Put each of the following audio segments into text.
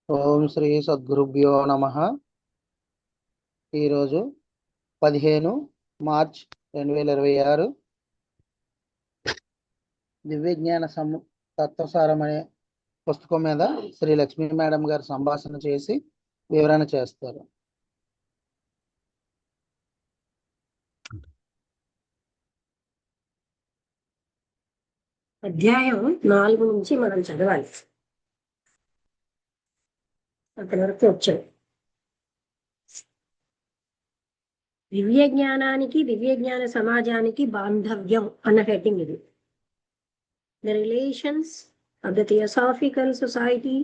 ఓం శ్రీ సద్గురుభ్యో నమ. ఈరోజు 15 మార్చ్ 2026 దివ్యజ్ఞాన తత్వసారం అనే పుస్తకం మీద శ్రీ లక్ష్మీ మేడం గారు సంభాషణ చేసి వివరణ చేస్తారు. అధ్యాయం 4 నుంచి మనం చదవాలి. అక్కడి వరకు వచ్చాం. దివ్య జ్ఞానానికి దివ్య జ్ఞాన సమాజానికి బాంధవ్యం అన్న హెడ్డింగ్ ఇది. The relations of the theosophical society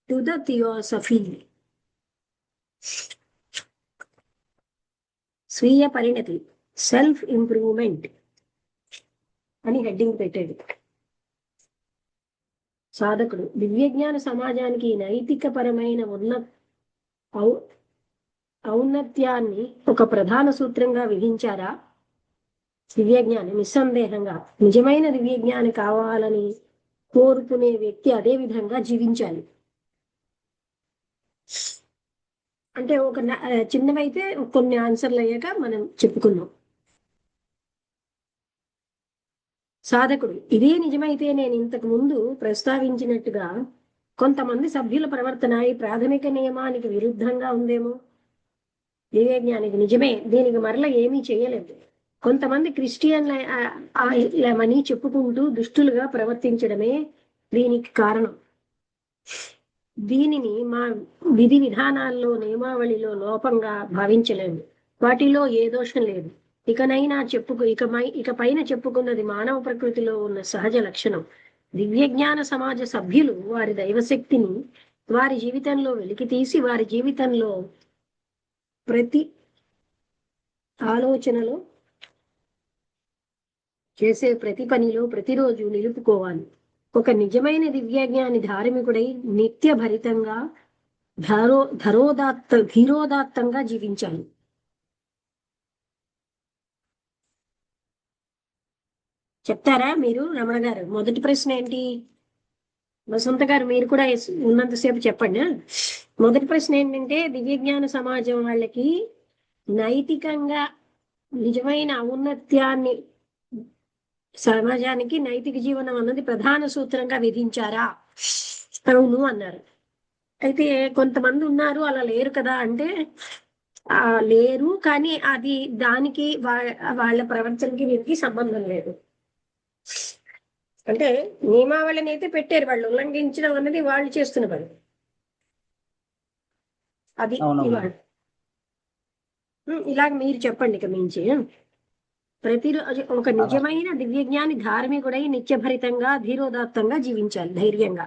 to the theosophy. స్వీయ పరిణతి, సెల్ఫ్ ఇంప్రూవ్మెంట్ అని హెడ్డింగ్ పెట్టాడు సాధకుడు. దివ్యజ్ఞాన సమాజానికి నైతిక పరమైన ఔన్నత్యాన్ని ఒక ప్రధాన సూత్రంగా విధించారా? దివ్యజ్ఞాని నిస్సందేహంగా నిజమైన దివ్యజ్ఞాని కావాలని కోరుకునే వ్యక్తి అదే విధంగా జీవించాలి. అంటే ఒక చిన్నవైతే కొన్ని ఆన్సర్లు అయ్యాక మనం చెప్పుకున్నాం. సాధకుడు ఇదే నిజమైతే నేను ఇంతకు ముందు ప్రస్తావించినట్టుగా కొంతమంది సభ్యుల ప్రవర్తన ఈ ప్రాథమిక నియమానికి విరుద్ధంగా ఉందేమో. దివ్యజ్ఞానికి నిజమే, దీనికి మరల ఏమీ చేయలేదు. కొంతమంది క్రిస్టియన్లని చెప్పుకుంటూ దుష్టులుగా ప్రవర్తించడమే దీనికి కారణం. దీనిని మా విధి విధానాల్లో నియమావళిలో లోపంగా భావించలేము. వాటిలో ఏ దోషం లేదు. ఇక పైన చెప్పుకున్నది మానవ ప్రకృతిలో ఉన్న సహజ లక్షణం. దివ్యజ్ఞాన సమాజ సభ్యులు వారి దైవశక్తిని వారి జీవితంలో వెలికితీసి వారి జీవితంలో ప్రతి ఆలోచనలో చేసే ప్రతి పనిలో ప్రతిరోజు నిలుపుకోవాలి. ఒక నిజమైన దివ్యజ్ఞాని ధార్మికుడై నిత్య భరితంగా ధీరోదాత్తంగా జీవించాలి. చెప్తారా మీరు? రమణ గారు మొదటి ప్రశ్న ఏంటి? వసంత గారు మీరు కూడా ఉన్నంతసేపు చెప్పండి. మొదటి ప్రశ్న ఏంటంటే, దివ్యజ్ఞాన సమాజం వాళ్ళకి నైతికంగా నిజమైన ఔన్నత్యాన్ని సమాజానికి నైతిక జీవనం అన్నది ప్రధాన సూత్రంగా విధించారా? అవును అన్నారు. అయితే కొంతమంది ఉన్నారు అలా లేరు కదా అంటే లేరు, కానీ అది దానికి వాళ్ళ ప్రవర్తనకి వీరికి సంబంధం లేదు. అంటే నియమావళిని అయితే పెట్టారు, వాళ్ళు ఉల్లంఘించడం అన్నది వాళ్ళు చేస్తున్న పని. అది ఇలాగ మీరు చెప్పండి. ఇక మించి ప్రతిరోజు ఒక నిజమైన దివ్యజ్ఞాని ధార్మికుడై నిత్యభరితంగా ధీరోదాత్తంగా జీవించాలి, ధైర్యంగా.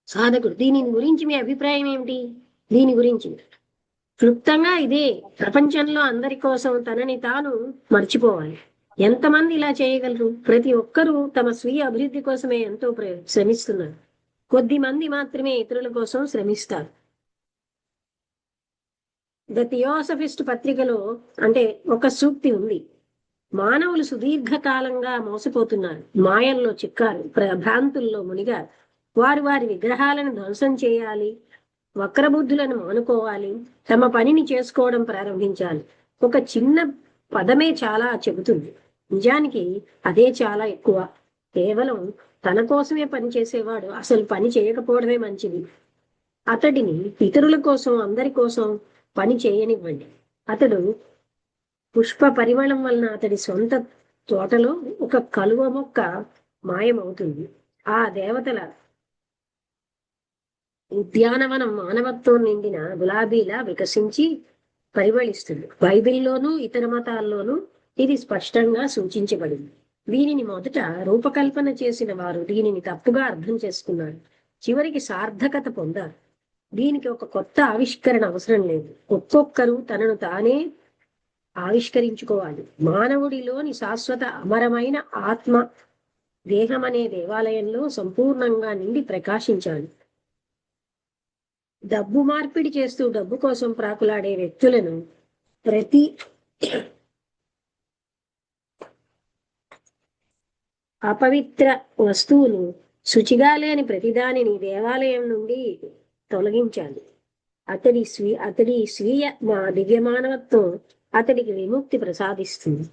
సాధకుడు దీని గురించి మీ అభిప్రాయం ఏమిటి? దీని గురించి క్లుప్తంగా ఇదే: ప్రపంచంలో అందరి కోసం తనని తాను మర్చిపోవాలి. ఎంతమంది ఇలా చేయగలరు? ప్రతి ఒక్కరూ తమ స్వీయ అభివృద్ధి కోసమే ఎంతో శ్రమిస్తున్నారు. కొద్ది మంది మాత్రమే ఇతరుల కోసం శ్రమిస్తారు. ద థియోసఫిస్ట్ పత్రికలో అంటే ఒక సూక్తి ఉంది: మానవులు సుదీర్ఘకాలంగా మోసపోతున్నారు, మాయల్లో చిక్కారు, భ్రాంతుల్లో మునిగారు. వారి విగ్రహాలను ధ్వంసం చేయాలి, వక్రబుద్ధులను మానుకోవాలి, తమ పనిని చేసుకోవడం ప్రారంభించాలి. ఒక చిన్న పదమే చాలా చెబుతుంది. నిజానికి అదే చాలా ఎక్కువ. కేవలం తన కోసమే పని చేసేవాడు అసలు పని చేయకపోవడమే మంచిది. అతడిని ఇతరుల కోసం, అందరి కోసం పని చేయనివ్వండి. అతడు పుష్ప పరిమళం వలన అతడి సొంత తోటలో ఒక కలువ మొక్క మాయమవుతుంది. ఆ దేవతల ఉద్యానవనం మానవత్వం నిండిన గులాబీలా వికసించి పరిమళిస్తుంది. బైబిల్లోనూ ఇతర మతాల్లోనూ ఇది స్పష్టంగా సూచించబడింది. దీనిని మొదట రూపకల్పన చేసిన వారు దీనిని తప్పుగా అర్థం చేసుకున్నారు, చివరికి సార్థకత పొందారు. దీనికి ఒక కొత్త ఆవిష్కరణ అవసరం లేదు. ఒక్కొక్కరు తనను తానే ఆవిష్కరించుకోవాలి. మానవుడిలోని శాశ్వత అమరమైన ఆత్మ దేహం అనే దేవాలయంలో సంపూర్ణంగా నిండి ప్రకాశించాలి. డబ్బు మార్పిడి చేస్తూ డబ్బు కోసం ప్రాకులాడే వ్యక్తులను, ప్రతి అపవిత్ర వస్తువును శుచిగా లేని ప్రతిదానిని దేవాలయం నుండి తొలగించాలి. అతడి స్వీయ దివ్య మానవత్వం అతడికి విముక్తి ప్రసాదిస్తుంది.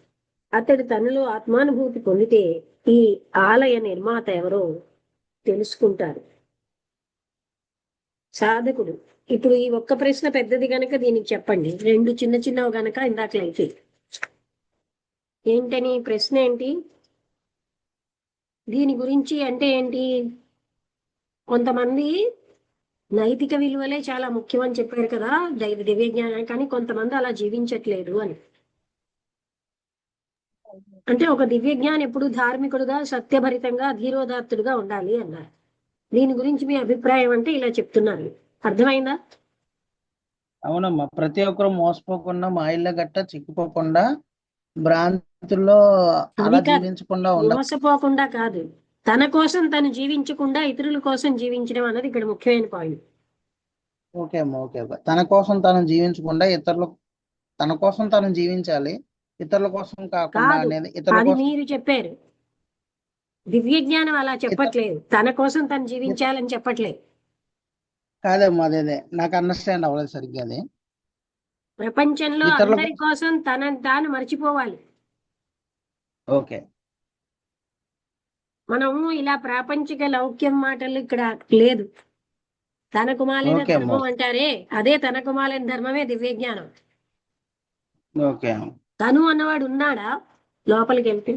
అతడు తనలో ఆత్మానుభూతి పొందితే ఈ ఆలయ నిర్మాత ఎవరో తెలుసుకుంటారు. సాధకుడు ఇప్పుడు ఈ ఒక్క ప్రశ్న పెద్దది గనక దీనికి చెప్పండి, రెండు చిన్న చిన్నవి గనక ఇందాకలైతే ఏంటని ప్రశ్న ఏంటి? దీని గురించి అంటే ఏంటి? కొంతమంది నైతిక విలువలే చాలా ముఖ్యం అని చెప్పారు కదా దివ్య జ్ఞానం, కానీ కొంతమంది అలా జీవించట్లేదు అని. అంటే ఒక దివ్య జ్ఞానం ఎప్పుడు ధార్మికుడుగా, సత్యభరితంగా, ధీరోదాత్తుడుగా ఉండాలి అన్నారు. దీని గురించి మీ అభిప్రాయం అంటే ఇలా చెప్తున్నారు. అర్థమైందా? అవునమ్మా, ప్రతి ఒక్కరు మోసపోకుండా, మాయల్లో గట్ట చిక్కుకోకుండా, భ్రాంతుల్లో అలా జీవించకుండా మోసపోకుండా కాదు, తన కోసం తను జీవించకుండా ఇతరుల కోసం జీవించడం అన్నది ఇక్కడ ముఖ్యమైన పాయింట్. ఓకే అమ్మా, ఓకే. తన కోసం తను జీవించకుండా తన కోసం తను జీవించాలి, ఇతరుల కోసం కాకుండా అనేది అది మీరు చెప్పారు. దివ్య జ్ఞానం అలా చెప్పట్లేదు, తన కోసం తను జీవించాలని చెప్పట్లేదు. కాదమ్మా, అదే నాకు అండర్స్టాండ్ అవ్వలేదు సరిగ్గా. అది ప్రపంచంలో అందరి కోసం తనని తాను మర్చిపోవాలి. ఓకే, మనము ఇలా ప్రాపంచిక లౌక్యం మాటలు ఇక్కడ లేదు. తనకు మాలిన ధర్మం అంటారే, అదే తనకు మాలిన ధర్మమే దివ్య జ్ఞానం. తను అన్నవాడు ఉన్నాడా? లోపలికి వెళ్తే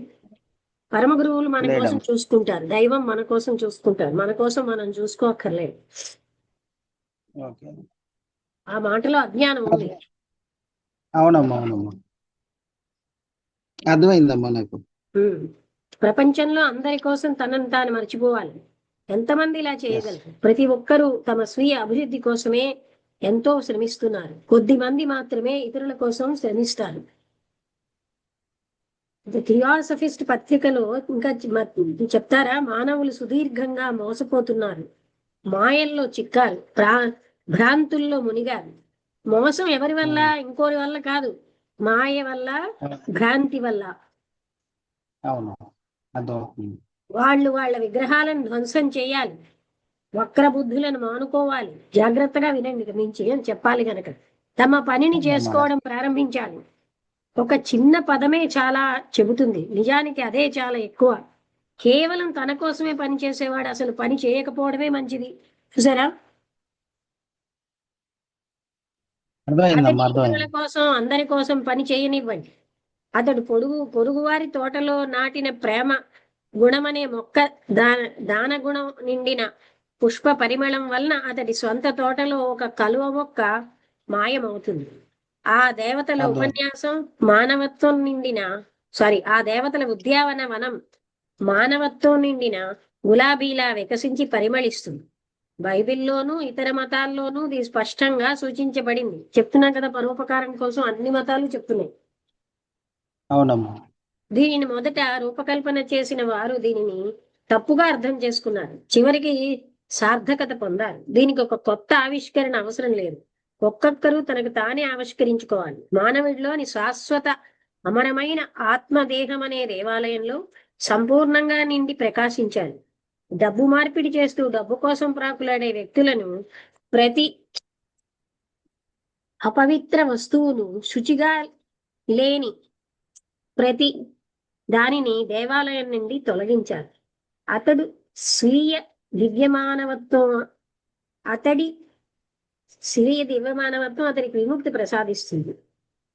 పరమ గురువులు మన కోసం చూసుకుంటారు, దైవం మన కోసం చూసుకుంటారు, మన కోసం మనం చూసుకోక్కర్లేదు. ఆ మాటలో అజ్ఞానం ఉంది. అవునమ్మా, అవునమ్మా, అర్థమైందమ్మా నాకు. ప్రపంచంలో అందరి కోసం తనను తాను మర్చిపోవాలి. ఎంతమంది ఇలా చేయగలరు? ప్రతి ఒక్కరూ తమ స్వీయ అభివృద్ధి కోసమే ఎంతో శ్రమిస్తున్నారు. కొద్ది మంది మాత్రమే ఇతరుల కోసం శ్రమిస్తారు. థియాసఫిస్ట్ పత్రికలో ఇంకా చెప్తారా, మానవులు సుదీర్ఘంగా మోసపోతున్నారు, మాయల్లో చిక్కారు, భ్రాంతుల్లో మునిగారు. మోసం ఎవరి వల్ల? ఇంకోరి వల్ల కాదు, మాయ వల్ల, భ్రాంతి వల్ల. వాళ్ళు వాళ్ళ విగ్రహాలను ధ్వంసం చేయాలి, వక్ర బుద్ధులను మానుకోవాలి. జాగ్రత్తగా వినండి, మించి అని చెప్పాలి గనక తమ పనిని చేసుకోవడం ప్రారంభించాలి. ఒక చిన్న పదమే చాలా చెబుతుంది, నిజానికి అదే చాలా ఎక్కువ. కేవలం తన కోసమే పని చేసేవాడు అసలు పని చేయకపోవడమే మంచిది. చూసారా? ఇతరుల కోసం, అందరి కోసం పని చేయనివ్వండి. అతడు పొరుగువారి తోటలో నాటిన ప్రేమ గుణమనే మొక్క దాన గుణం నిండిన పుష్ప పరిమళం వలన అతడి స్వంత తోటలో ఒక కలువ మొక్క మాయమవుతుంది. ఆ దేవతల ఉపన్యాసం మానవత్వం నిండిన ఆ దేవతల ఉద్యానవన వనం మానవత్వం నిండిన గులాబీలా వికసించి పరిమళిస్తుంది. బైబిల్లోనూ ఇతర మతాల్లోనూ ఇది స్పష్టంగా సూచించబడింది. చెప్తున్నాం కదా, పరోపకారం కోసం అన్ని మతాలు చెప్తున్నాయి. అవునమ్మా. దీనిని మొదట రూపకల్పన చేసిన వారు దీనిని తప్పుగా అర్థం చేసుకున్నారు, చివరికి సార్థకత పొందారు. దీనికి ఒక కొత్త ఆవిష్కరణ అవసరం లేదు, ఒక్కొక్కరు తనకు తానే ఆవిష్కరించుకోవాలి. మానవుడిలోని శాశ్వత అమరమైన ఆత్మదేహం అనే దేవాలయంలో సంపూర్ణంగా నిండి ప్రకాశించాలి. డబ్బు మార్పిడి చేస్తూ డబ్బు కోసం ప్రాకులాడే వ్యక్తులను, ప్రతి అపవిత్ర వస్తువును, శుచిగా లేని ప్రతి దానిని దేవాలయం నుండి తొలగించాలి. అతడి స్వీయ దివ్యమానవత్వం అతడికి విముక్తి ప్రసాదిస్తుంది.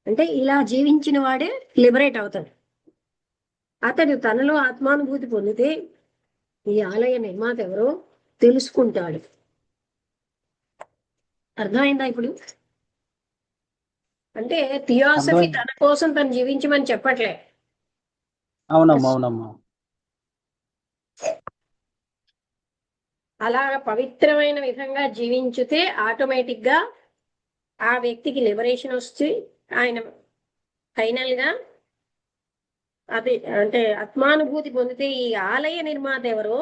అంటే ఇలా జీవించిన వాడే లిబరేట్ అవుతాడు. అతడు తనలో ఆత్మానుభూతి పొందితే ఈ ఆలయ నిర్మాత ఎవరో తెలుసుకుంటాడు. అర్థమైందా ఇప్పుడు? అంటే థియాసఫీ తన కోసం తను జీవించమని చెప్పట్లే. అవునమ్మా, అవునమ్మా. అలా పవిత్రమైన విధంగా జీవించితే ఆటోమేటిక్ గా ఆ వ్యక్తికి లిబరేషన్ వస్తే ఆయన ఫైనల్ గా అది అంటే ఆత్మానుభూతి పొందితే ఈ ఆలయ నిర్మాత ఎవరో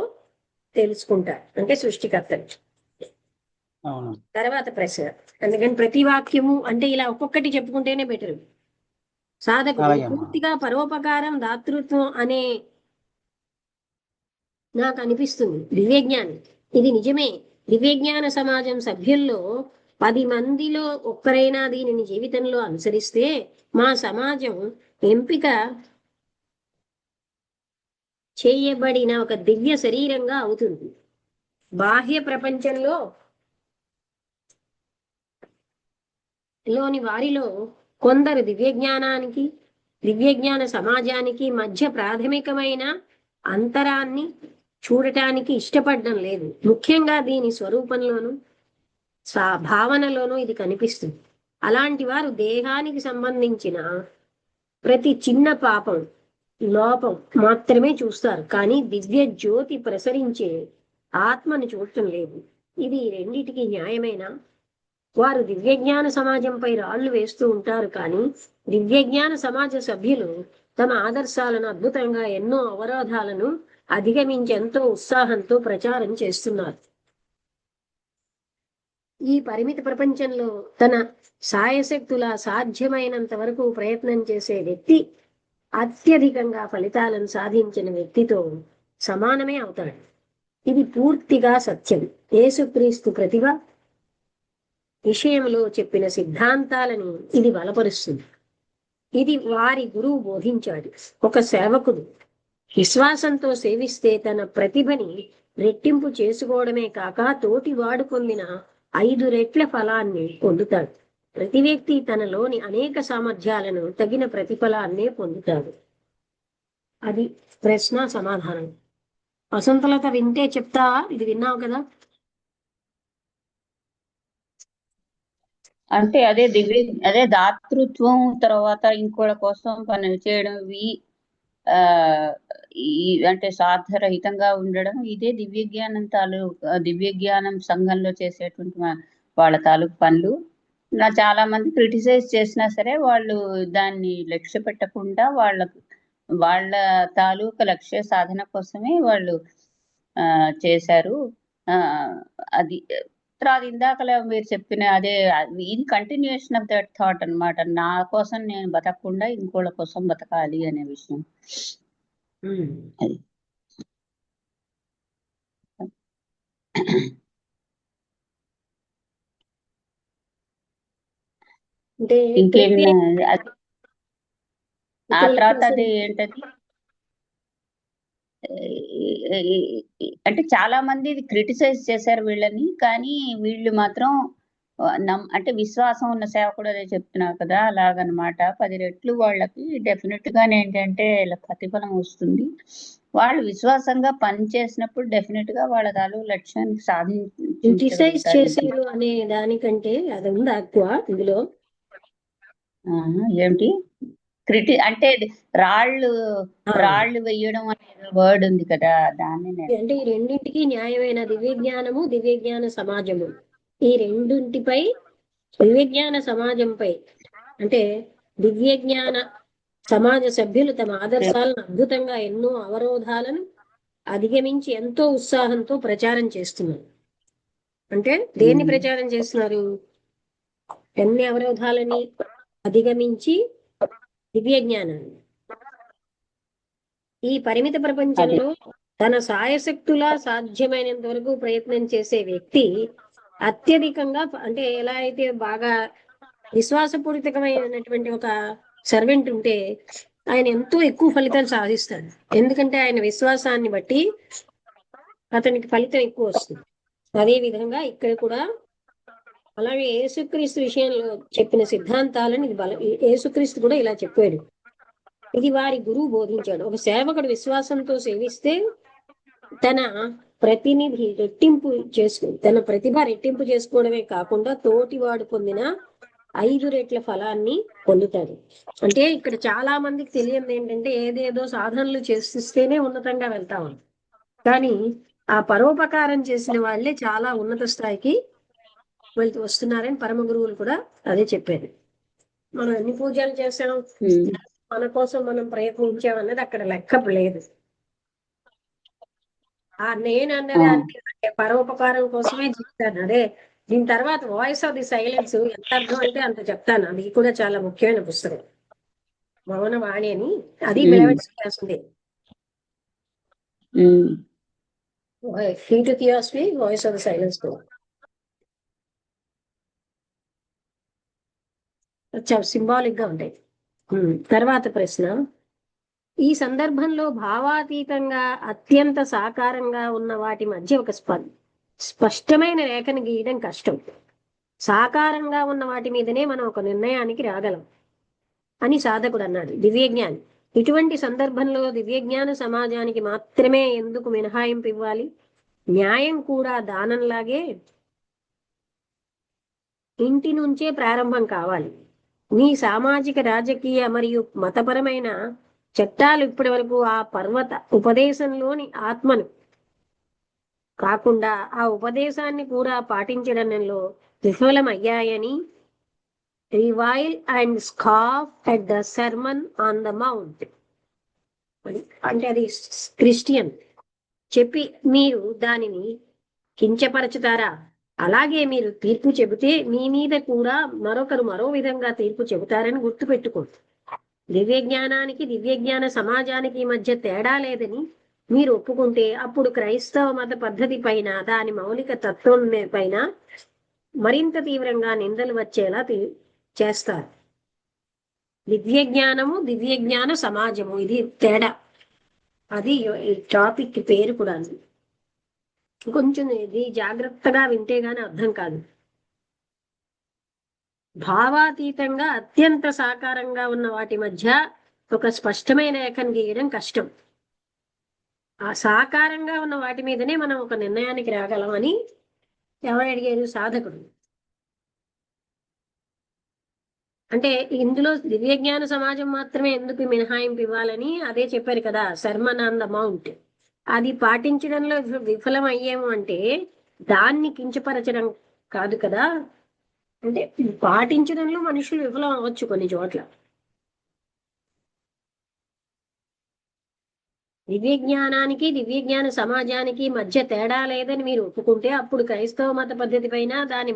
తెలుసుకుంటారు, అంటే సృష్టికర్తలు. తర్వాత ప్రశ్న. అందుకని ప్రతి వాక్యము అంటే ఇలా ఒక్కొక్కటి చెప్పుకుంటేనే బెటర్. సాధకుడు పూర్తిగా పరోపకారం, దాతృత్వం అనే నాకు అనిపిస్తుంది దివ్యజ్ఞాని. ఇది నిజమే. దివ్యజ్ఞాన సమాజం సభ్యుల్లో 10 మందిలో ఒక్కరైనా దీనిని జీవితంలో అనుసరిస్తే మా సమాజం ఎంపిక చేయబడిన ఒక దివ్య శరీరంగా అవుతుంది. బాహ్య ప్రపంచంలో లోని వారిలో కొందరు దివ్యజ్ఞాన సమాజానికి మధ్య ప్రాథమికమైన అంతరాన్ని చూడటానికి ఇష్టపడడం లేదు. ముఖ్యంగా దీని స్వరూపంలోనూ భావనలోనూ ఇది కనిపిస్తుంది. అలాంటి వారు దేహానికి సంబంధించిన ప్రతి చిన్న లోపం మాత్రమే చూస్తారు, కానీ దివ్య జ్యోతి ప్రసరించే ఆత్మను చూడటం లేదు. ఇది రెండిటికి న్యాయమేనా? వారు దివ్యజ్ఞాన సమాజంపై రాళ్లు వేస్తూ ఉంటారు, కానీ దివ్యజ్ఞాన సమాజ సభ్యులు తమ ఆదర్శాలను అద్భుతంగా ఎన్నో అవరోధాలను అధిగమించి ఎంతో ఉత్సాహంతో ప్రచారం చేస్తున్నారు. ఈ పరిమిత ప్రపంచంలో తన సాయశక్తుల సాధ్యమైనంత వరకు ప్రయత్నం చేసే వ్యక్తి అత్యధికంగా ఫలితాలను సాధించిన వ్యక్తితో సమానమే అవుతాడు. ఇది పూర్తిగా సత్యం. యేసుక్రీస్తు ప్రతిభ విషయంలో చెప్పిన సిద్ధాంతాలని ఇది బలపరుస్తుంది. ఇది వారి గురువు బోధించాడు. ఒక సేవకుడు విశ్వాసంతో సేవిస్తే తన ప్రతిభని రెట్టింపు చేసుకోవడమే కాక తోటివాడు పొందిన 5 రెట్ల ఫలాన్ని పొందుతాడు. ప్రతి వ్యక్తి తనలోని అనేక సామర్థ్యాలను తగిన ప్రతిఫలాన్నే పొందుతాడు. అది ప్రశ్న సమాధానం. వసంతలత వింటే చెప్తా, ఇది విన్నావు కదా? అంటే అదే దాతృత్వం, తర్వాత ఇంకోళ్ళ కోసం పని చేయడం, ఇవి అంటే స్వార్థరహితంగా ఉండడం, ఇదే దివ్యజ్ఞానం సంఘంలో చేసేటువంటి వాళ్ళ తాలూకు పనులు. చాలా మంది క్రిటిసైజ్ చేసినా సరే వాళ్ళు దాన్ని లక్ష్య పెట్టకుండా వాళ్ళ తాలూకు లక్ష్య సాధన కోసమే వాళ్ళు చేశారు. అది ఇందాకలా మీరు చెప్పిన ఇది కంటిన్యూషన్ ఆఫ్ దట్ థాట్ అన్నమాట. నా కోసం నేను బతకకుండా ఇంకోళ్ళ కోసం బతకాలి అనే విషయం. అది ఇంకేమైనా ఆ తర్వాత అది ఏంటది అంటే చాలా మంది ఇది క్రిటిసైజ్ చేశారు వీళ్ళని, కానీ వీళ్ళు మాత్రం అంటే విశ్వాసం ఉన్న సేవకుడు అదే చెప్తున్నారు కదా, అలాగనమాట. 10 రెట్లు వాళ్ళకి డెఫినెట్ గా ఏంటంటే ప్రతిఫలం వస్తుంది. వాళ్ళు విశ్వాసంగా పని చేసినప్పుడు డెఫినెట్ గా వాళ్ళ తాలూకు లక్ష్యానికి క్రిటిసైజ్ చేశారు అనే దానికంటే అది ఉందా ఎక్కువ ఇందులో? ఏమిటి అంటే రాళ్ళు వేయడం అనే వర్డ్ ఉంది కదా, దాన్ని అంటే ఈ రెండింటికి న్యాయమైన దివ్యజ్ఞానము, దివ్యజ్ఞాన సమాజము, ఈ రెండింటిపై దివ్యజ్ఞాన సమాజంపై అంటే దివ్యజ్ఞాన సమాజ సభ్యులు తమ ఆదర్శాలను అద్భుతంగా ఎన్నో అవరోధాలను అధిగమించి ఎంతో ఉత్సాహంతో ప్రచారం చేస్తున్నారు. అంటే దేన్ని ప్రచారం చేస్తున్నారు? ఎన్ని అవరోధాలని అధిగమించి దివ్యజ్ఞానాన్ని. ఈ పరిమిత ప్రపంచంలో తన సాయశక్తులా సాధ్యమైనంత వరకు ప్రయత్నం చేసే వ్యక్తి అత్యధికంగా, అంటే ఎలా అయితే బాగా విశ్వాసపూరితమైనటువంటి ఒక సర్వెంట్ ఉంటే ఆయన ఎంతో ఎక్కువ ఫలితాలు సాధిస్తాడు. ఎందుకంటే ఆయన విశ్వాసాన్ని బట్టి అతనికి ఫలితం ఎక్కువ వస్తుంది. అదే విధంగా ఇక్కడ కూడా అలాగే యేసుక్రీస్తు విషయంలో చెప్పిన సిద్ధాంతాలను యేసుక్రీస్తు కూడా ఇలా చెప్పాడు. ఇది వారి గురువు బోధించాడు. ఒక సేవకుడు విశ్వాసంతో సేవిస్తే తన ప్రతిభ రెట్టింపు చేసుకోవడమే కాకుండా తోటివాడు పొందిన 5 రెట్ల ఫలాన్ని పొందుతాడు. అంటే ఇక్కడ చాలా మందికి తెలియదు ఏంటంటే ఏదేదో సాధనలు చేస్తేనే ఉన్నతంగా వెళ్తాము, కానీ ఆ పరోపకారం చేసిన వాళ్ళే చాలా ఉన్నత స్థాయికి వెళ్తూ వస్తున్నారని పరమ గురువులు కూడా అదే చెప్పారు. మనం ఎన్ని పూజలు చేసాం, మన కోసం మనం ప్రయత్నించామన్నది అక్కడ లెక్క లేదు. నేను అన్నది పరోపకారం కోసమే చెప్తాను. అదే దీని తర్వాత వాయిస్ ఆఫ్ ది సైలెన్స్ ఎంత అర్థం అంటే అంత చెప్తాను. అది కూడా చాలా ముఖ్యమైన పుస్తకం, మౌనవాణి అని. అది రాసింది. Free to theosophy, voice of the silence చాలా సింబాలిక్ గా ఉంటాయి. తర్వాత ప్రశ్న, ఈ సందర్భంలో భావాతీతంగా అత్యంత సాకారంగా ఉన్న వాటి మధ్య ఒక స్పష్టమైన రేఖను గీయడం కష్టం. సాకారంగా ఉన్న వాటి మీదనే మనం ఒక నిర్ణయానికి రాగలం అని సాధకుడు అన్నాడు. దివ్యజ్ఞాని ఇటువంటి సందర్భంలో దివ్యజ్ఞాన సమాజానికి మాత్రమే ఎందుకు మినహాయింపు ఇవ్వాలి? న్యాయం కూడా దానంలాగే ఇంటి నుంచే ప్రారంభం కావాలి. మీ సామాజిక, రాజకీయ మరియు మతపరమైన చట్టాలు ఇప్పటి వరకు ఆ పర్వత ఉపదేశంలోని ఆత్మను కాకుండా ఆ ఉపదేశాన్ని కూడా పాటించడంలో విఫలమయ్యాయని revile and scoff at the sermon on the mount, అంటే అది క్రిస్టియన్, చెప్పి మీరు దానిని కించపరచుతారా? అలాగే మీరు తీర్పు చెబితే మీ మీద కూడా మరొకరు మరో విధంగా తీర్పు చెబుతారని గుర్తుపెట్టుకోండి. దివ్యజ్ఞానానికి దివ్యజ్ఞాన సమాజానికి మధ్య తేడా లేదని మీరు ఒప్పుకుంటే అప్పుడు క్రైస్తవ మత పద్ధతి పైన, దాని మౌలిక తత్వం పైన మరింత తీవ్రంగా నిందలు వచ్చేలా చేస్తారు. దివ్యజ్ఞానము, దివ్యజ్ఞాన సమాజము, ఇది తేడా. అది టాపిక్ పేరు కూడా. కొంచెం ఇది జాగ్రత్తగా వింటే గాని అర్థం కాదు. భావాతీతంగా అత్యంత సాకారంగా ఉన్న వాటి మధ్య ఒక స్పష్టమైన రేఖను గీయడం కష్టం. ఆ సాకారంగా ఉన్న వాటి మీదనే మనం ఒక నిర్ణయానికి రాగలం అని ఎవరు అడిగారు? సాధకుడు. అంటే ఇందులో దివ్యజ్ఞాన సమాజం మాత్రమే ఎందుకు మినహాయింపు ఇవ్వాలని అదే చెప్పారు కదా, సర్మన్ ఆన్ ద మౌంట్. అది పాటించడంలో విఫలం అయ్యాము అంటే దాన్ని కించపరచడం కాదు కదా. అంటే పాటించడంలో మనుషులు విఫలం అవ్వచ్చు కొన్ని చోట్ల. దివ్యజ్ఞానానికి దివ్యజ్ఞాన సమాజానికి మధ్య తేడా లేదని మీరు ఒప్పుకుంటే అప్పుడు క్రైస్తవ మత పద్ధతి పైన, దాని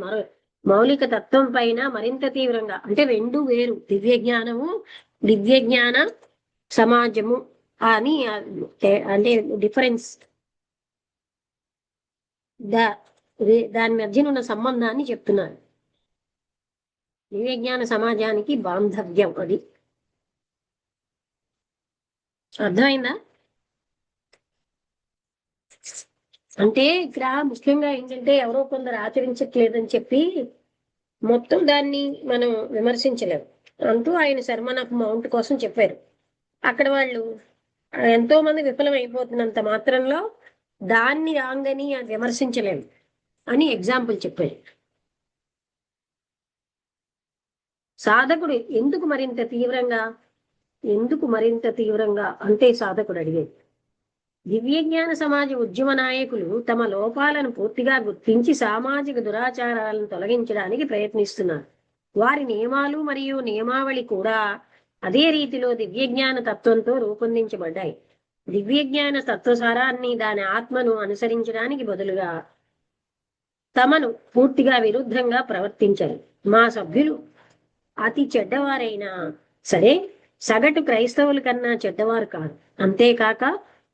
మౌలిక తత్వం పైన మరింత తీవ్రంగా, అంటే రెండు వేరు, దివ్యజ్ఞానము దివ్యజ్ఞాన సమాజము అని, అంటే డిఫరెన్స్, దాని మధ్యన ఉన్న సంబంధాన్ని చెప్తున్నారు. దివ్యజ్ఞాన సమాజానికి బాంధవ్యం, అది అర్థమైందా? అంటే ఇక్కడ ముఖ్యంగా ఏంటంటే ఎవరో కొందరు ఆచరించట్లేదని చెప్పి మొత్తం దాన్ని మనం విమర్శించలేము అంటూ ఆయన సర్మన్ ఆఫ్ మౌంట్ కోసం చెప్పారు. అక్కడ వాళ్ళు ఎంతో మంది విఫలం అయిపోతున్నంత మాత్రంలో దాన్ని రాంగని విమర్శించలేము అని ఎగ్జాంపుల్ చెప్పారు. సాధకుడు ఎందుకు మరింత తీవ్రంగా అంటే సాధకుడు అడిగేది, దివ్యజ్ఞాన సమాజ ఉద్యమ నాయకులు తమ లోపాలను పూర్తిగా గుర్తించి సామాజిక దురాచారాలను తొలగించడానికి ప్రయత్నిస్తున్నారు. వారి నియమాలు మరియు నియమావళి కూడా అదే రీతిలో దివ్యజ్ఞాన తత్వంతో రూపొందించబడ్డాయి. దివ్యజ్ఞాన తత్వసారాన్ని, దాని ఆత్మను అనుసరించడానికి బదులుగా తమను పూర్తిగా విరుద్ధంగా ప్రవర్తించారు. మా సభ్యులు అతి చెడ్డవారైనా సరే సగటు క్రైస్తవుల కన్నా చెడ్డవారు కాదు. అంతేకాక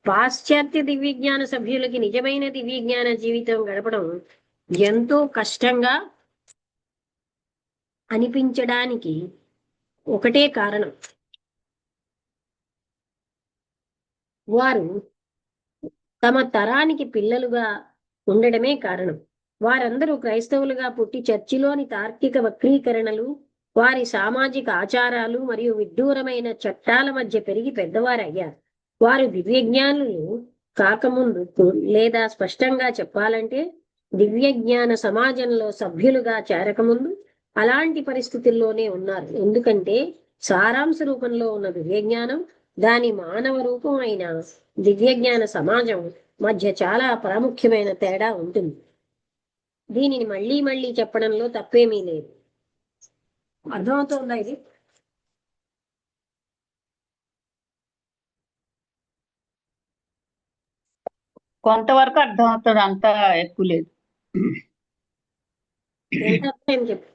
పాశ్చాత్య దివ్యజ్ఞాన సభ్యులకి నిజమైన దివ్యజ్ఞాన జీవితం గడపడం ఎంతో కష్టంగా అనిపించడానికి ఒకటే కారణం, వారు తమ తరానికి పిల్లలుగా ఉండడమే కారణం. వారందరూ క్రైస్తవులుగా పుట్టి చర్చిలోని తార్కిక వక్రీకరణలు, వారి సామాజిక ఆచారాలు మరియు విడ్డూరమైన చట్టాల మధ్య పెరిగి పెద్దవారయ్యారు. వారు దివ్యజ్ఞానులు కాకముందు, లేదా స్పష్టంగా చెప్పాలంటే దివ్యజ్ఞాన సమాజంలో సభ్యులుగా చేరకముందు అలాంటి పరిస్థితుల్లోనే ఉన్నారు. ఎందుకంటే సారాంశ రూపంలో ఉన్న దివ్యజ్ఞానం, దాని మానవ రూపం అయిన దివ్యజ్ఞాన సమాజం మధ్య చాలా ప్రాముఖ్యమైన తేడా ఉంటుంది. దీనిని మళ్ళీ మళ్ళీ చెప్పడంలో తప్పేమీ లేదు. అర్థమవుతుందా ఇది? కొంతవరకు అర్థమవుతుంది, అంతా ఎక్కువ లేదు. చెప్పు.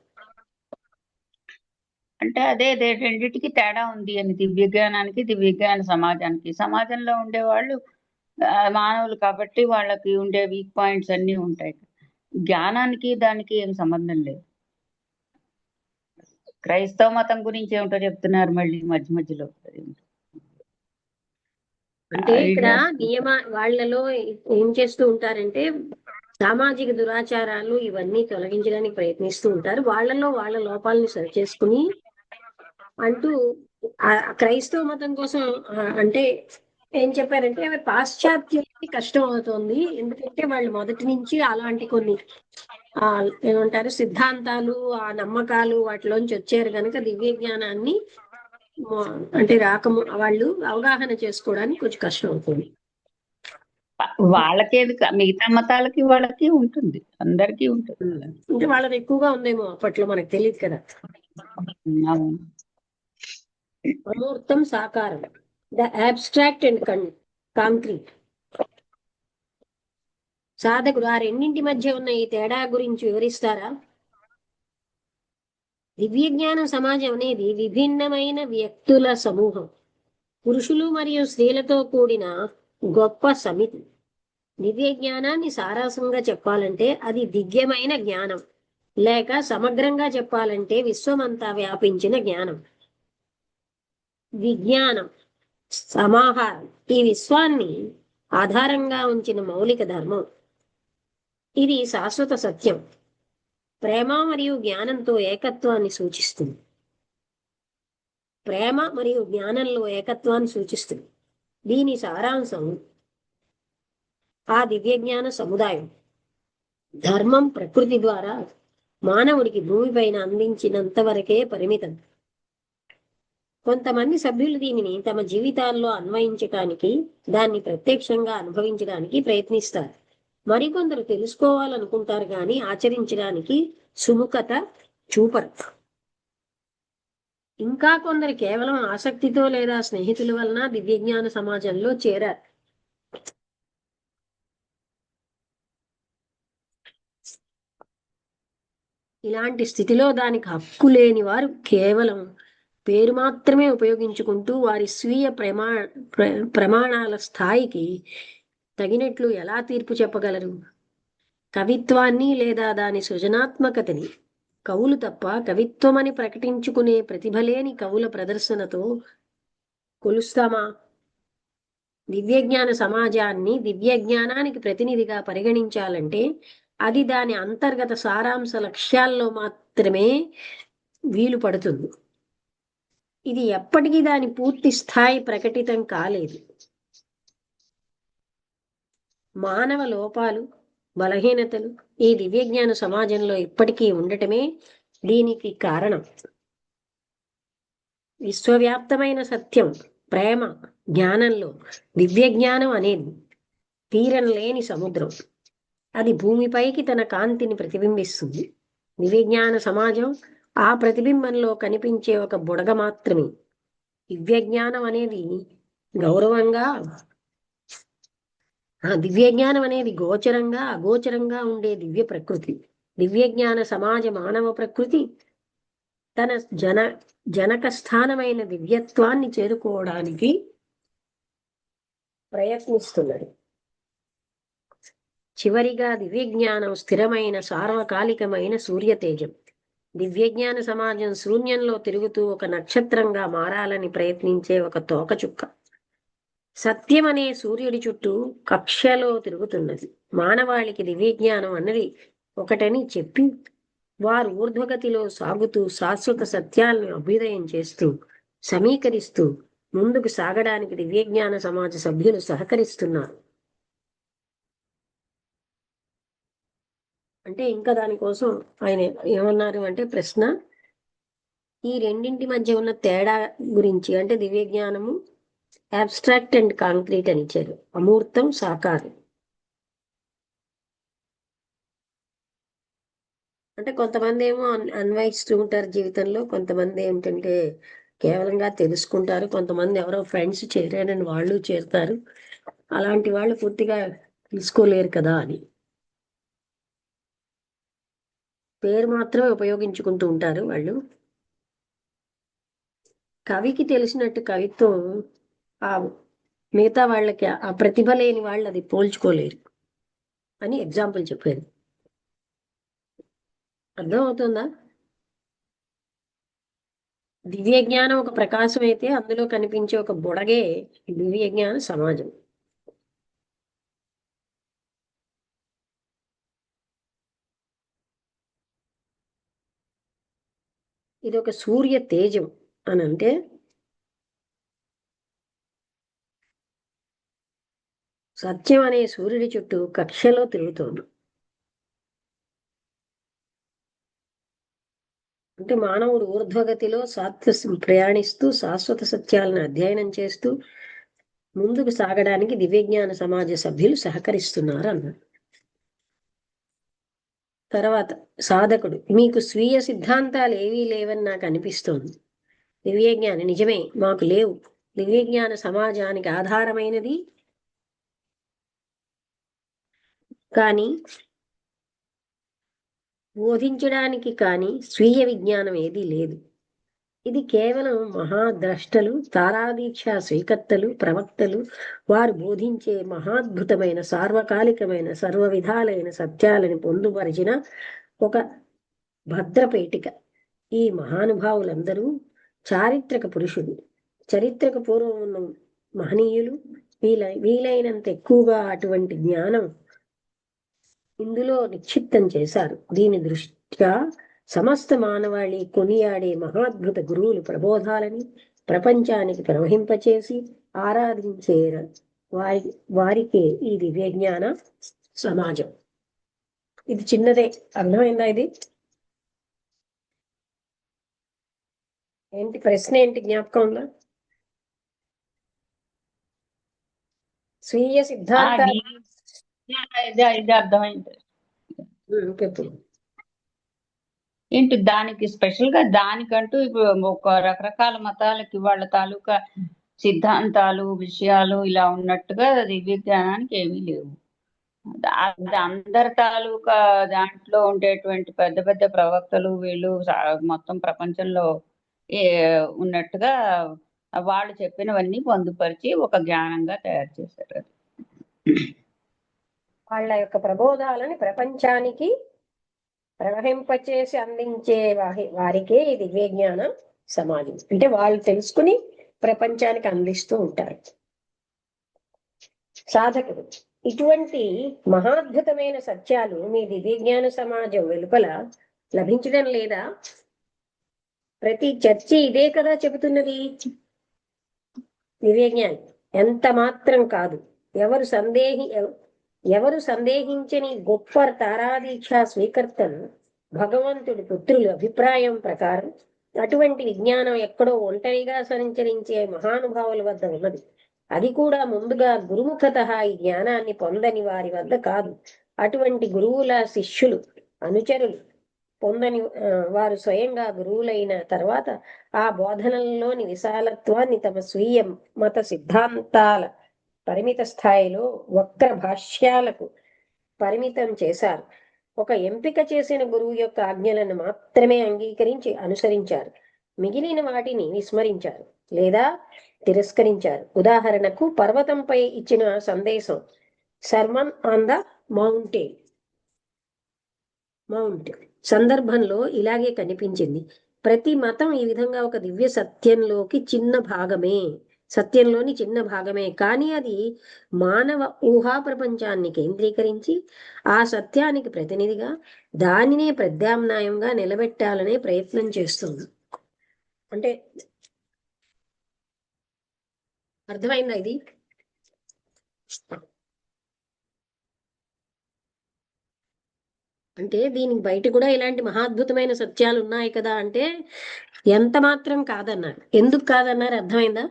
అంటే అదే రెండింటికి తేడా ఉంది అని, దివ్యజ్ఞానానికి దివ్యజ్ఞాన సమాజానికి. సమాజంలో ఉండేవాళ్ళు మానవులు కాబట్టి వాళ్ళకి ఉండే వీక్ పాయింట్స్ అన్నీ ఉంటాయి. జ్ఞానానికి దానికి ఏం సంబంధం లేదు. క్రైస్తవ మతం గురించి ఏమిటో చెప్తున్నారు మళ్ళీ మధ్య మధ్యలో. అంటే ఇక్కడ ఐడియాస్ వాళ్ళలో ఏం చేస్తూ ఉంటారంటే సామాజిక దురాచారాలు ఇవన్నీ తొలగించడానికి ప్రయత్నిస్తూ ఉంటారు. వాళ్ళ లోపాలను సరిచేసుకుని అంటూ క్రైస్తవ మతం కోసం అంటే ఏం చెప్పారంటే అవి పాశ్చాత్యులకి కష్టం అవుతుంది. ఎందుకంటే వాళ్ళు మొదటి నుంచి అలాంటి కొన్ని ఏమంటారు సిద్ధాంతాలు, ఆ నమ్మకాలు వాటిలోంచి వచ్చారు కనుక దివ్య జ్ఞానాన్ని అంటే వాళ్ళు అవగాహన చేసుకోవడానికి కొంచెం కష్టం అవుతుంది. వాళ్ళకేది మిగతా మతాలకి వాళ్ళకి ఉంటుంది, అందరికీ ఉంటుంది. అంటే వాళ్ళది ఎక్కువగా ఉందేమో అప్పట్లో, మనకు తెలియదు కదా. అమూర్తం సాకారం, ద అబ్స్ట్రాక్ట్ అండ్ కాంక్రీట్. సాధకుడు ఆ రెండింటి మధ్య ఉన్న ఈ తేడా గురించి వివరిస్తారా? దివ్య జ్ఞాన సమాజం అనేది విభిన్నమైన వ్యక్తుల సమూహం, పురుషులు మరియు స్త్రీలతో కూడిన గొప్ప సమితి. దివ్య జ్ఞానాన్ని సారాంశంగా చెప్పాలంటే అది దివ్యమైన జ్ఞానం, లేక సమగ్రంగా చెప్పాలంటే విశ్వమంతా వ్యాపించిన జ్ఞానం. విజ్ఞానం సమాహారం ఈ విశ్వాన్ని ఆధారంగా ఉంచిన మౌలిక ధర్మం. ఇది శాశ్వత సత్యం, ప్రేమ మరియు జ్ఞానంతో ఏకత్వాన్ని సూచిస్తుంది. ప్రేమ మరియు జ్ఞానంలో ఏకత్వాన్ని సూచిస్తుంది. దీని సారాంశం ఆ దివ్య జ్ఞాన సముదాయం. ధర్మం ప్రకృతి ద్వారా మానవుడికి భూమిపైన అందించినంత వరకే పరిమితం. కొంతమంది సభ్యులు దీనిని తమ జీవితాల్లో అన్వయించడానికి, దాన్ని ప్రత్యక్షంగా అనుభవించడానికి ప్రయత్నిస్తారు. మరికొందరు తెలుసుకోవాలనుకుంటారు కానీ ఆచరించడానికి సుముఖత చూపరు. ఇంకా కొందరు కేవలం ఆసక్తితో లేదా స్నేహితుల వలన దివ్యజ్ఞాన సమాజంలో చేరారు. ఇలాంటి స్థితిలో దానికి హక్కు లేని వారు కేవలం పేరు మాత్రమే ఉపయోగించుకుంటూ వారి స్వీయ ప్రమాణాల స్థాయికి తగినట్లు ఎలా తీర్పు చెప్పగలరు? కవిత్వాన్ని లేదా దాని సృజనాత్మకతని కవులు తప్ప కవిత్వమని ప్రకటించుకునే ప్రతిభలేని కవుల ప్రదర్శనతో కొలుస్తామా? దివ్యజ్ఞాన సమాజాన్ని దివ్యజ్ఞానానికి ప్రతినిధిగా పరిగణించాలంటే అది దాని అంతర్గత సారాంశ లక్ష్యాల్లో మాత్రమే వీలు పడుతుంది. ఇది ఎప్పటికీ దాని పూర్తి స్థాయి ప్రకటితం కాలేదు. మానవ లోపాలు, బలహీనతలు ఈ దివ్యజ్ఞాన సమాజంలో ఇప్పటికీ ఉండటమే దీనికి కారణం. విశ్వవ్యాప్తమైన సత్యం ప్రేమ జ్ఞానంలో దివ్యజ్ఞానం అనేది తీరం లేని సముద్రం. అది భూమిపైకి తన కాంతిని ప్రతిబింబిస్తుంది. దివ్యజ్ఞాన సమాజం ఆ ప్రతిబింబంలో కనిపించే ఒక బుడగ మాత్రమే. దివ్యజ్ఞానం అనేది దివ్యజ్ఞానం అనేది గోచరంగా అగోచరంగా ఉండే దివ్య ప్రకృతి. దివ్యజ్ఞాన సమాజ మానవ ప్రకృతి తన జనక స్థానమైన దివ్యత్వాన్ని చేరుకోవడానికి ప్రయత్నిస్తున్నది. చివరిగా దివ్యజ్ఞానం స్థిరమైన సార్వకాలికమైన సూర్యతేజం. దివ్యజ్ఞాన సమాజం శూన్యంలో తిరుగుతూ ఒక నక్షత్రంగా మారాలని ప్రయత్నించే ఒక తోకచుక్క. సత్యం అనే సూర్యుడి చుట్టూ కక్షలో తిరుగుతున్నది. మానవాళికి దివ్యజ్ఞానం అన్నది ఒకటని చెప్పి వారు ఊర్ధ్వగతిలో సాగుతూ శాశ్వత సత్యాలను అభ్యుదయం చేస్తూ సమీకరిస్తూ ముందుకు సాగడానికి దివ్యజ్ఞాన సమాజ సభ్యులు సహకరిస్తున్నారు. అంటే ఇంకా దానికోసం ఆయన ఏమన్నారు అంటే ప్రశ్న, ఈ రెండింటి మధ్య ఉన్న తేడా గురించి, అంటే దివ్యజ్ఞానము అబ్స్ట్రాక్ట్ అండ్ కాంక్రీట్ అని ఇచ్చారు, అమూర్తం సాకారం. అంటే కొంతమంది ఏమో అన్వయిస్తూ ఉంటారు జీవితంలో, కొంతమంది ఏమిటంటే కేవలంగా తెలుసుకుంటారు, కొంతమంది ఎవరో ఫ్రెండ్స్ చేరారని వాళ్ళు చేరుతారు. అలాంటి వాళ్ళు పూర్తిగా తెలుసుకోలేరు కదా అని పేరు మాత్రమే ఉపయోగించుకుంటూ ఉంటారు వాళ్ళు. కవికి తెలిసినట్టు కవిత్వం ఆ మిగతా వాళ్ళకి ఆ ప్రతిభ లేని వాళ్ళు అది పోల్చుకోలేరు అని ఎగ్జాంపుల్ చెప్పారు. అర్థమవుతుందా? దివ్య జ్ఞానం ఒక ప్రకాశం అయితే అందులో కనిపించే ఒక బుడగే దివ్య జ్ఞాన సమాజం. ఇది ఒక సూర్య తేజం అని అంటే సత్యం అనే సూర్యుడి చుట్టూ కక్షలో తిరుగుతోంది. అంటే మానవుడు ఊర్ధ్వగతిలో ప్రయాణిస్తూ శాశ్వత సత్యాలను అధ్యయనం చేస్తూ ముందుకు సాగడానికి దివ్యజ్ఞాన సమాజ సభ్యులు సహకరిస్తున్నారు అన్నారు. తర్వాత సాధకుడు, మీకు స్వీయ సిద్ధాంతాలు ఏవీ లేవని నాకు అనిపిస్తోంది. దివ్యజ్ఞాని, నిజమే, మాకు లేవు. దివ్యజ్ఞాన సమాజానికి ఆధారమైనది కానీ బోధించడానికి కానీ స్వీయ విజ్ఞానం ఏదీ లేదు. ఇది కేవలం మహాద్రష్టలు, తారాదీక్ష స్వీకర్తలు, ప్రవక్తలు వారు బోధించే మహాద్భుతమైన సార్వకాలికమైన సర్వ విధాలైన సత్యాలను పొందుపరిచిన ఒక భద్రపేటిక. ఈ మహానుభావులందరూ చారిత్రక పురుషులు, చరిత్రక పూర్వం ఉన్న మహనీయులు. వీలైనంత ఎక్కువగా అటువంటి జ్ఞానం ఇందులో నిక్షిప్తం చేశారు. దీని దృష్ట్యా సమస్త మానవాళి కొనియాడే మహాద్భుత గురువులు ప్రబోధాలని ప్రపంచానికి ప్రవహింపచేసి ఆరాధించే వారికే ఈ దివ్యజ్ఞాన సమాజం. ఇది చిన్నదే, అర్థమైందా? ఇది ఏంటి ప్రశ్న, ఏంటి జ్ఞాపకం ఉందా? స్వీయ సిద్ధాంత ఇది అర్థమైంది. చెప్పు. ఏంటి దానికి స్పెషల్ గా దానికంటూ ఇప్పుడు ఒక రకరకాల మతాలకి వాళ్ళ తాలూకా సిద్ధాంతాలు విషయాలు ఇలా ఉన్నట్టుగా దివ్య జ్ఞానానికి ఏమీ లేవు. అది అందరి తాలూకా దాంట్లో ఉండేటువంటి పెద్ద పెద్ద ప్రవక్తలు వీళ్ళు మొత్తం ప్రపంచంలో ఉన్నట్టుగా వాళ్ళు చెప్పినవన్నీ పొందుపరిచి ఒక జ్ఞానంగా తయారు చేశారు. వాళ్ళ యొక్క ప్రబోధాలని ప్రపంచానికి ప్రవహింపచేసి అందించే వారికే ఈ దివ్య జ్ఞాన సమాజం. అంటే వాళ్ళు తెలుసుకుని ప్రపంచానికి అందిస్తూ ఉంటారు. సాధకుడు, ఇటువంటి మహాద్భుతమైన సత్యాలు మీ దివ్య జ్ఞాన సమాజం వెలుపల లభించడం లేదా? ప్రతి చర్చి ఇదే కదా చెబుతున్నది. దివ్య జ్ఞానం ఎంత మాత్రం కాదు. ఎవరు సందేహించని గొప్ప తారాదీక్ష స్వీకర్తలు భగవంతుడి పుత్రుల అభిప్రాయం ప్రకారం అటువంటి విజ్ఞానం ఎక్కడో ఒంటరిగా సంచరించే మహానుభావుల వద్ద ఉన్నది. అది కూడా ముందుగా గురుముఖత ఈ జ్ఞానాన్ని పొందని వారి వద్ద కాదు. అటువంటి గురువుల శిష్యులు, అనుచరులు పొందని వారు స్వయంగా గురువులైన తర్వాత ఆ బోధనల్లోని విశాలత్వాన్ని తమ స్వీయ మత సిద్ధాంతాల పరిమిత స్థాయిలో వక్ర భాష్యాలకు పరిమితం చేశారు. ఒక ఎంపిక చేసిన గురువు యొక్క ఆజ్ఞలను మాత్రమే అంగీకరించి అనుసరించారు. మిగిలిన వాటిని విస్మరించారు లేదా తిరస్కరించారు. ఉదాహరణకు పర్వతంపై ఇచ్చిన సందేశం సర్మన్ ఆన్ ద మౌంట్ సందర్భంలో ఇలాగే కనిపించింది. ప్రతి మతం ఈ విధంగా ఒక దివ్య సత్యంలోని చిన్న భాగమే కానీ అది మానవ ఊహా ప్రపంచాన్ని కేంద్రీకరించి ఆ సత్యానికి ప్రతినిధిగా దానినే ప్రత్యామ్నాయంగా నిలబెట్టాలనే ప్రయత్నం చేస్తుంది. అంటే అర్థమైందా? ఇది అంటే దీనికి బయట కూడా ఇలాంటి మహాద్భుతమైన సత్యాలు ఉన్నాయి కదా అంటే ఎంత మాత్రం కాదన్నారు. ఎందుకు కాదన్నారు అర్థమైందా?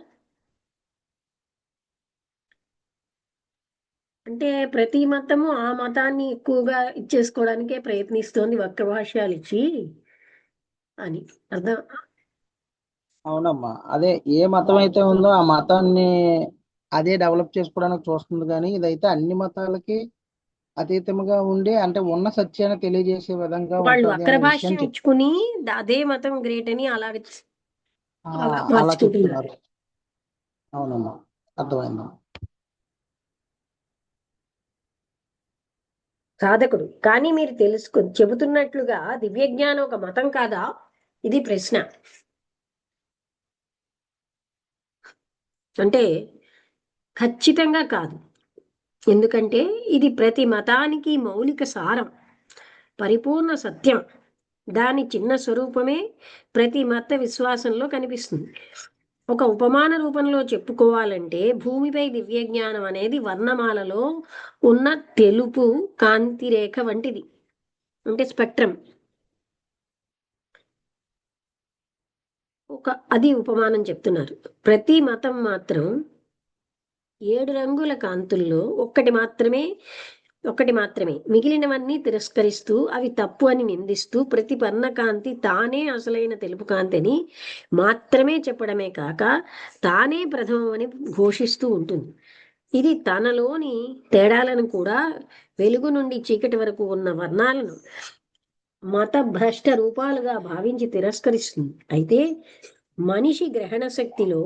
అంటే ప్రతి మతము ఆ మతాన్ని ఎక్కువగా ఇచ్చేసుకోవడానికే ప్రయత్నిస్తోంది వక్ర భాష్యాలు ఇచ్చి అని అర్థం. అవునమ్మా, అదే ఏ మతం అయితే ఉందో ఆ మతాన్ని అదే డెవలప్ చేసుకోవడానికి చూస్తుంది. కానీ ఇదైతే అన్ని మతాలకి అతీతముగా ఉండి అంటే ఉన్న సత్యాన్ని తెలియజేసే విధంగా వాళ్ళు ఉంటుంది వక్ర అనే విషయం భాష్యం ఇచ్చుకుని అదే మతం గ్రేట్ అని అలాగే అలా చెప్తున్నారు. అవునమ్మా, అర్థమైందా? సాధకుడు. కానీ మీరు చెబుతున్నట్లుగా దివ్య జ్ఞానం ఒక మతం కాదా? ఇది ప్రశ్న. అంటే ఖచ్చితంగా కాదు. ఎందుకంటే ఇది ప్రతి మతానికి మౌలిక సారం, పరిపూర్ణ సత్యం. దాని చిన్న స్వరూపమే ప్రతి మత విశ్వాసంలో కనిపిస్తుంది. ఒక ఉపమాన రూపంలో చెప్పుకోవాలంటే భూమిపై దివ్య జ్ఞానం అనేది వర్ణమాలలో ఉన్న తెలుపు కాంతి రేఖ వంటిది, అంటే స్పెక్ట్రమ్. అది ఉపమానం చెప్తున్నారు. ప్రతి మతం మాత్రం 7 రంగుల కాంతుల్లో ఒకటి మాత్రమే మిగిలినవన్నీ తిరస్కరిస్తూ అవి తప్పు అని నిందిస్తూ ప్రతి వర్ణకాంతి తానే అసలైన తెలుపు కాంతిని మాత్రమే చెప్పడమే కాక తానే ప్రథమం అని ఘోషిస్తూ ఉంటుంది. ఇది తనలోని తేడాలను కూడా, వెలుగు నుండి చీకటి వరకు ఉన్న వర్ణాలను మత భ్రష్ట రూపాలుగా భావించి తిరస్కరిస్తుంది. అయితే మనిషి గ్రహణ శక్తిలో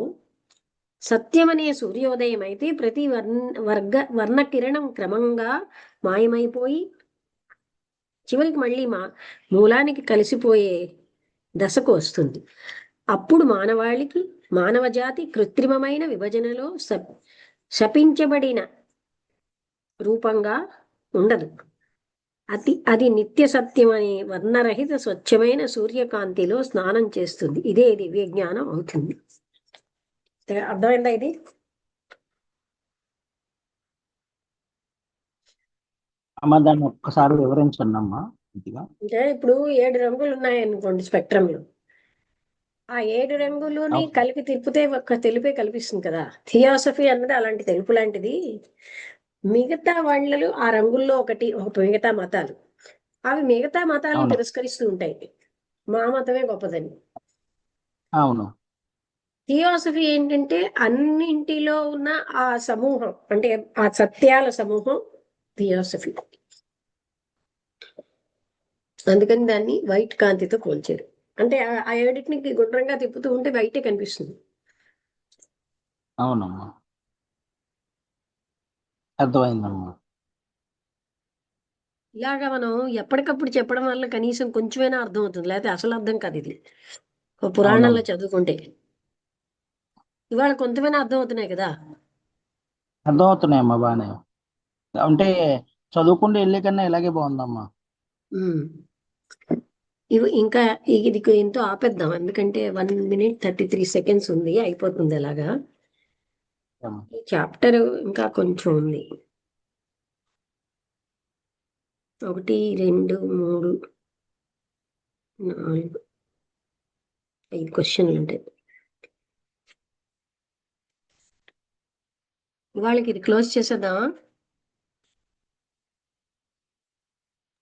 సత్యమనే సూర్యోదయం అయితే ప్రతి వర్ణ కిరణం క్రమంగా మాయమైపోయి చివరికి మళ్ళీ మూలానికి కలిసిపోయే దశకు వస్తుంది. అప్పుడు మానవ జాతి కృత్రిమమైన విభజనలో శపించబడిన రూపంగా ఉండదు. అది నిత్య సత్యం అనే వర్ణరహిత స్వచ్ఛమైన సూర్యకాంతిలో స్నానం చేస్తుంది. ఇదే దివ్య జ్ఞానం అవుతుంది. అర్థమైందా ఇది? అమ్మ దాన్ని ఒక్కసారి వివరించండి అమ్మా. అంటే ఇప్పుడు 7 రంగులు ఉన్నాయనుకోండి స్పెక్ట్రంలో. ఆ 7 రంగులుని కలిపి తిప్పితే ఒక్క తెలుపే కల్పిస్తుంది కదా. థియాసఫీ అన్నది అలాంటి తెలుపు లాంటిది. మిగతా వాళ్ళలు ఆ రంగుల్లో మిగతా మతాలు అవి మిగతా మతాలను తిరస్కరిస్తూ ఉంటాయి. మా మతమే గొప్పదని. అవును. థియోసఫీ ఏంటంటే అన్నింటిలో ఉన్న ఆ సమూహం, అంటే ఆ సత్యాల సమూహం థియోసఫీ. అందుకని దాన్ని వైట్ కాంతితో పోల్చారు. అంటే ఆ ఏడిటిని గుండ్రంగా తిప్పుతూ ఉంటే వైటే కనిపిస్తుంది. అవునమ్మా, అర్థమైందమ్మా. ఇలాగా మనం ఎప్పటికప్పుడు చెప్పడం వల్ల కనీసం కొంచెమైనా అర్థం అవుతుంది, లేకపోతే అసలు అర్థం కాదు. ఇది పురాణంలో చదువుకుంటే ఇవాళ కొంతమైనా అర్థం అవుతున్నాయి కదా. అర్థమవుతున్నాయమ్మా బాగానే. అంటే చదువుకుంటూ వెళ్ళే కన్నా ఇలాగే బాగుందమ్మా. ఇంకా ఇది ఎంతో ఆపేద్దాం, ఎందుకంటే 1 minute 33 seconds ఉంది, అయిపోతుంది ఎలాగా. ఈ చాప్టర్ ఇంకా కొంచెం ఉంది. 1 2 3 4 5 క్వశ్చన్లు ఉంటాయి. వాళ్ళకి ఇది క్లోజ్ చేసేద్దామా?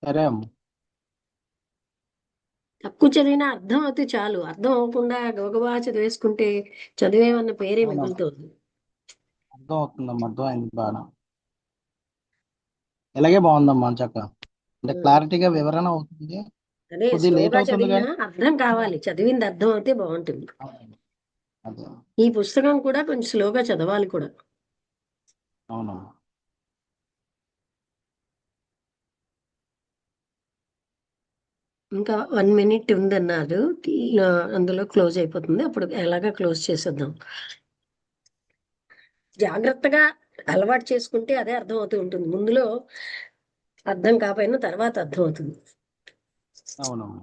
సరే అమ్మ. తక్కువ చదివినా అర్థం అవుతే చాలు. అర్థం అవ్వకుండా గబగబా చదివేసుకుంటే చదివేమన్న పేరే మిగులుతుంది. అర్థం అవుతుందమ్మా, అర్థమైంది బాగా. ఇలాగే బాగుందమ్మా చక్క. అంటే క్లారిటీగా వివరణ అవుతుంది. అదే కొద్దిగా లేట్ స్లోగా అవుతుంది చదివినా కానీ అర్థం కావాలి, చదివింది అర్థం అయితే బాగుంటుంది. అదే. ఈ పుస్తకం కూడా కొంచెం స్లోగా చదవాలి కూడా. అవునమ్మా. ఇంకా 1 minute ఉందన్నారు, అందులో క్లోజ్ అయిపోతుంది. అప్పుడు ఎలాగా క్లోజ్ చేసేద్దాం. జాగ్రత్తగా అలవాటు చేసుకుంటే అదే అర్థం అవుతూ ఉంటుంది. ముందులో అర్థం కాకపోయినా తర్వాత అర్థం అవుతుంది. అవునమ్మా.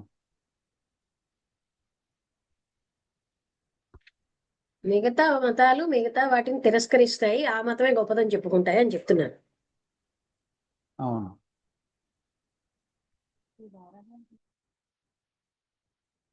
మిగతా మతాలు మిగతా వాటిని తిరస్కరిస్తాయి, ఆ మతమే గొప్పదని చెప్పుకుంటాయి అని చెప్తున్నారు. అవును.